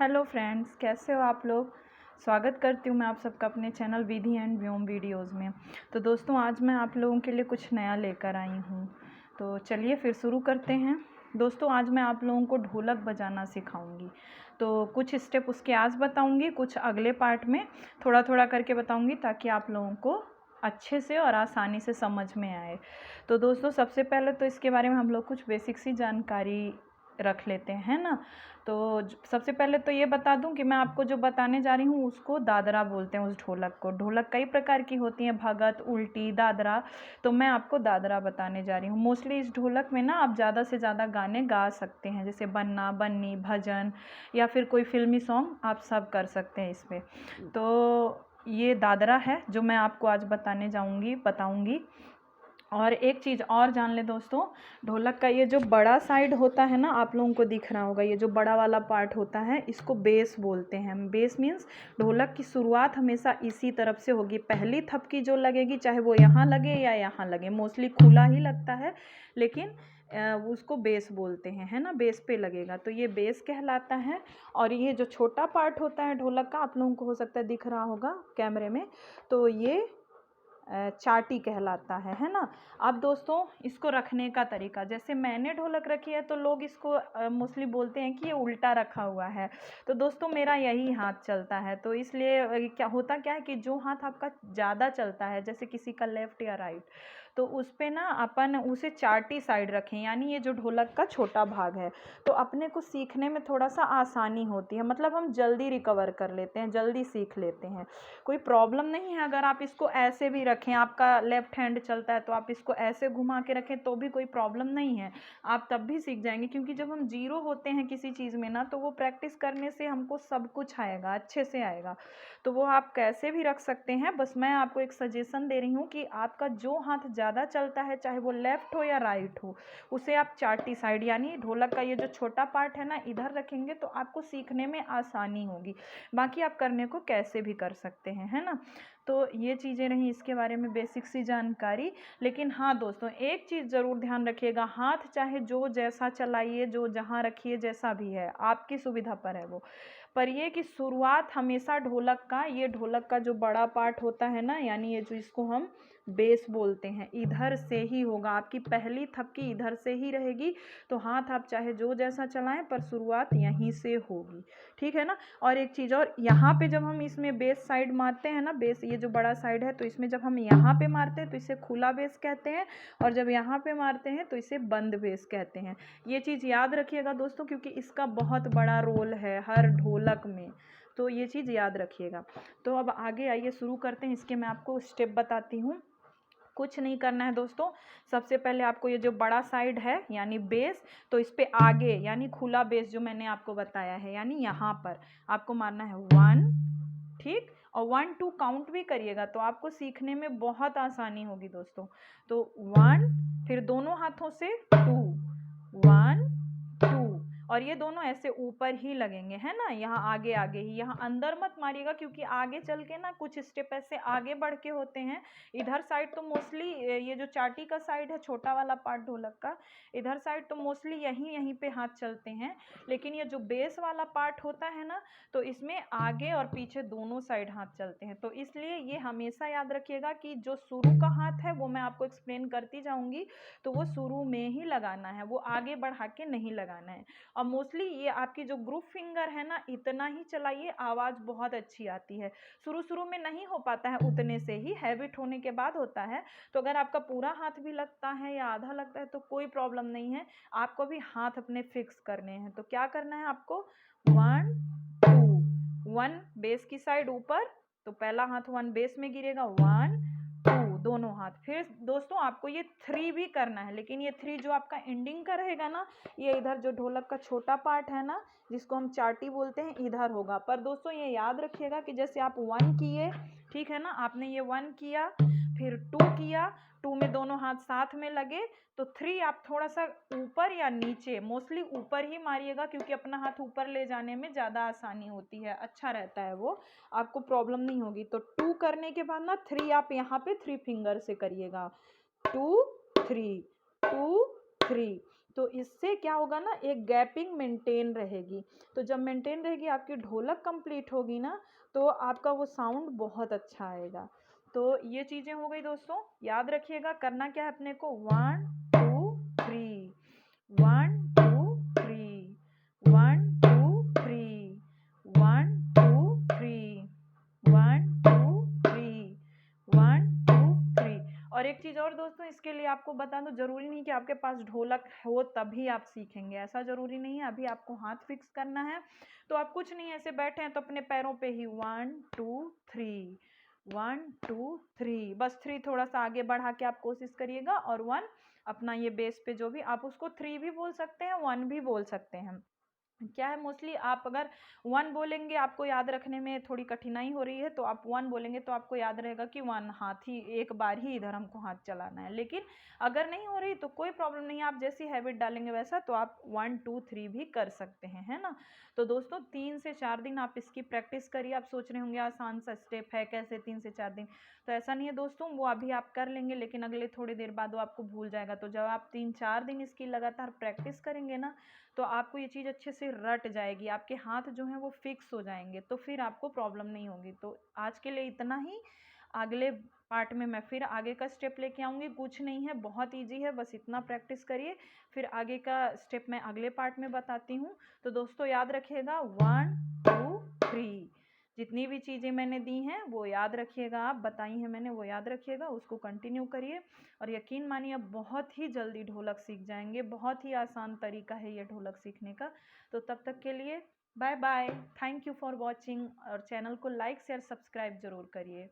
Hello friends, कैसे हो आप लोग। स्वागत करती हूँ मैं आप सबका अपने channel Vidhi and Vyom videos में। तो दोस्तों, आज मैं आप लोगों के लिए कुछ नया लेकर आई हूँ। तो चलिए फिर शुरू करते हैं। दोस्तों, आज मैं आप लोगों को ढोलक बजाना सिखाऊंगी। तो कुछ स्टेप उसके आज बताऊंगी, कुछ अगले पार्ट में थोड़ा थोड़ा करके बताऊंगी, ताकि आप लोगों को अच्छे से और आसानी से समझ में आए। तो दोस्तों, सबसे पहले तो इसके बारे में हम लोग कुछ बेसिक सी जानकारी रख लेते हैं ना। तो सबसे पहले तो ये बता दूं कि मैं आपको जो बताने जा रही हूँ उसको दादरा बोलते हैं। उस ढोलक को, ढोलक कई प्रकार की होती हैं, भगत, उल्टी, दादरा। तो मैं आपको दादरा बताने जा रही हूँ। मोस्टली इस ढोलक में ना आप ज़्यादा से ज़्यादा गाने गा सकते हैं, जैसे बन्ना बन्नी, भजन या फिर कोई फिल्मी सॉन्ग आप सब कर सकते हैं इसमें। तो ये दादरा है जो मैं आपको आज बताऊंगी। और एक चीज़ और जान ले दोस्तों, ढोलक का ये जो बड़ा साइड होता है ना, आप लोगों को दिख रहा होगा, ये जो बड़ा वाला पार्ट होता है इसको बेस बोलते हैं। बेस मीन्स ढोलक की शुरुआत हमेशा इसी तरफ से होगी। पहली थपकी जो लगेगी, चाहे वो यहाँ लगे या यहाँ लगे, मोस्टली खुला ही लगता है, लेकिन उसको बेस बोलते हैं, है ना। बेस पे लगेगा तो ये बेस कहलाता है। और ये जो छोटा पार्ट होता है ढोलक का, आप लोगों को हो सकता है दिख रहा होगा कैमरे में, तो ये चाटी कहलाता है ना। अब दोस्तों, इसको रखने का तरीका, जैसे मैंने ढोलक रखी है तो लोग इसको मोस्टली बोलते हैं कि ये उल्टा रखा हुआ है। तो दोस्तों, मेरा यही हाथ चलता है, तो इसलिए क्या है कि जो हाथ आपका ज़्यादा चलता है, जैसे किसी का लेफ्ट या राइट, तो उस पे ना अपन उसे चाटी साइड रखें, यानी ये जो ढोलक का छोटा भाग है, तो अपने को सीखने में थोड़ा सा आसानी होती है। मतलब हम जल्दी रिकवर कर लेते हैं, जल्दी सीख लेते हैं, कोई प्रॉब्लम नहीं है। अगर आप इसको ऐसे भी रखें, आपका लेफ्ट हैंड चलता है तो आप इसको ऐसे घुमा के रखें तो भी कोई प्रॉब्लम नहीं है, आप तब भी सीख जाएंगे। क्योंकि जब हम जीरो होते हैं किसी चीज़ में ना, तो वो प्रैक्टिस करने से हमको सब कुछ आएगा, अच्छे से आएगा। तो वो आप कैसे भी रख सकते हैं। बस मैं आपको एक सजेशन दे रही हूँ कि आपका जो हाथ ज़्यादा चलता है, चाहे वो लेफ्ट हो या राइट हो, उसे आप चाटी साइड, यानी ढोलक का ये जो छोटा पार्ट है ना, इधर रखेंगे तो आपको सीखने में आसानी होगी। बाकी आप करने को कैसे भी कर सकते हैं, है ना। तो ये चीज़ें रही इसके बारे में बेसिक सी जानकारी। लेकिन हाँ दोस्तों, एक चीज़ ज़रूर ध्यान रखिएगा, हाथ चाहे जो जैसा चलाइए, जो जहाँ रखिए, जैसा भी है, आपकी सुविधा पर है वो, पर ये कि शुरुआत हमेशा ढोलक का, ये ढोलक का जो बड़ा पार्ट होता है ना, यानी ये जो इसको हम बेस बोलते हैं, इधर से ही होगा। आपकी पहली थपकी इधर से ही रहेगी। तो हाथ आप चाहे जो जैसा चलाएं, पर शुरुआत यहीं से होगी, ठीक है ना। और एक चीज़ और, यहाँ पे जब हम इसमें बेस साइड मारते हैं ना, बेस ये जो बड़ा साइड है, तो इसमें जब हम यहाँ पे मारते हैं तो इसे खुला बेस कहते हैं, और जब यहाँ पे मारते हैं तो इसे बंद बेस कहते हैं। ये चीज़ याद रखिएगा दोस्तों, क्योंकि इसका बहुत बड़ा रोल है हर ढोलक में, तो ये चीज़ याद रखिएगा। तो अब आगे आइए शुरू करते हैं। इसके मैं आपको स्टेप बताती हूँ। कुछ नहीं करना है दोस्तों। सबसे पहले आपको ये जो बड़ा साइड है यानी बेस, तो इस पे आगे यानी खुला बेस जो मैंने आपको बताया है, यानी यहाँ पर आपको मारना है 1, ठीक। और 1 2 काउंट भी करिएगा तो आपको सीखने में बहुत आसानी होगी दोस्तों। तो 1, फिर दोनों हाथों से 2, 1 2, और ये दोनों ऐसे ऊपर ही लगेंगे, है ना, यहाँ आगे आगे ही, यहाँ अंदर मत मारिएगा, क्योंकि आगे चल के ना कुछ स्टेप ऐसे आगे बढ़ के होते हैं। इधर साइड तो मोस्टली ये जो चाटी का साइड है, छोटा वाला पार्ट ढोलक का, इधर साइड तो मोस्टली यहीं यहीं पे हाथ चलते हैं। लेकिन ये जो बेस वाला पार्ट होता है ना, तो इसमें आगे और पीछे दोनों साइड हाथ चलते हैं। तो इसलिए ये हमेशा याद रखिएगा कि जो शुरू का हाथ है वो मैं आपको एक्सप्लेन करती जाऊंगी, तो वो शुरू में ही लगाना है, वो आगे बढ़ा के नहीं लगाना है। और मोस्टली ये आपकी जो ग्रुप फिंगर है ना, इतना ही चलाइए, आवाज़ बहुत अच्छी आती है। शुरू शुरू में नहीं हो पाता है, उतने से ही हैबिट होने के बाद होता है। तो अगर आपका पूरा हाथ भी लगता है या आधा लगता है तो कोई प्रॉब्लम नहीं है, आपको भी हाथ अपने फिक्स करने हैं। तो क्या करना है आपको, 1 2, 1 बेस की साइड ऊपर, तो पहला हाथ 1 बेस में गिरेगा, 1 2 दोनों हाथ। फिर दोस्तों आपको ये 3 भी करना है, लेकिन ये 3 जो आपका एंडिंग का रहेगा ना, ये इधर जो ढोलक का छोटा पार्ट है ना, जिसको हम चाटी बोलते हैं, इधर होगा। पर दोस्तों ये याद रखिएगा कि जैसे आप 1 किए, ठीक है ना, आपने ये 1 किया, फिर 2 किया, 2 में दोनों हाथ साथ में लगे, तो 3 आप थोड़ा सा ऊपर या नीचे, मोस्टली ऊपर ही मारिएगा, क्योंकि अपना हाथ ऊपर ले जाने में ज़्यादा आसानी होती है, अच्छा रहता है वो, आपको प्रॉब्लम नहीं होगी। तो 2 करने के बाद ना 3 आप यहाँ पे 3 फिंगर से करिएगा, 2 3 2 3। तो इससे क्या होगा ना, एक गैपिंग मेंटेन रहेगी। तो जब मेंटेन रहेगी आपकी ढोलक कंप्लीट होगी ना, तो आपका वो साउंड बहुत अच्छा आएगा। तो ये चीज़ें हो गई दोस्तों, याद रखिएगा। करना क्या है अपने को, 1 2 3, 1 2 3, 1 2 3, 1 2 3, 1 2 3, 1 2 3। और एक चीज़ और दोस्तों, इसके लिए आपको बता दूं, जरूरी नहीं कि आपके पास ढोलक हो तभी आप सीखेंगे, ऐसा जरूरी नहीं है। अभी आपको हाथ फिक्स करना है, तो आप कुछ नहीं ऐसे बैठे हैं तो अपने पैरों पे ही 1 2 3, 1 2 3, बस 3 थोड़ा सा आगे बढ़ा के आप कोशिश करिएगा, और 1 अपना ये बेस पे जो भी, आप उसको 3 भी बोल सकते हैं, 1 भी बोल सकते हैं। क्या है, मोस्टली आप अगर 1 बोलेंगे, आपको याद रखने में थोड़ी कठिनाई हो रही है, तो आप 1 बोलेंगे तो आपको याद रहेगा कि 1 हाथ ही, एक बार ही इधर हमको हाथ चलाना है। लेकिन अगर नहीं हो रही तो कोई प्रॉब्लम नहीं है, आप जैसी हैबिट डालेंगे वैसा, तो आप 1 2 3 भी कर सकते हैं, है ना। तो दोस्तों 3 से 4 दिन आप इसकी प्रैक्टिस करिए। आप सोच रहे होंगे आसान सा स्टेप है, कैसे 3 से 4 दिन, तो ऐसा नहीं है दोस्तों। वो अभी आप कर लेंगे, लेकिन अगले थोड़ी देर बाद वो आपको भूल जाएगा। तो जब आप 3-4 दिन इसकी लगातार प्रैक्टिस करेंगे ना, तो आपको ये चीज़ अच्छे से रट जाएगी, आपके हाथ जो हैं वो फिक्स हो जाएंगे, तो फिर आपको प्रॉब्लम नहीं होगी। तो आज के लिए इतना ही। अगले पार्ट में मैं फिर आगे का स्टेप लेके आऊँगी। कुछ नहीं है, बहुत ईजी है, बस इतना प्रैक्टिस करिए, फिर आगे का स्टेप मैं अगले पार्ट में बताती हूँ। तो दोस्तों याद रखिएगा, 1 2 3, जितनी भी चीज़ें मैंने दी हैं वो याद रखिएगा, आप बताई हैं मैंने वो याद रखिएगा, उसको कंटिन्यू करिए, और यकीन मानिए आप बहुत ही जल्दी ढोलक सीख जाएंगे। बहुत ही आसान तरीका है ये ढोलक सीखने का। तो तब तक के लिए bye bye, thank you for watching, और चैनल को लाइक शेयर सब्सक्राइब जरूर करिए।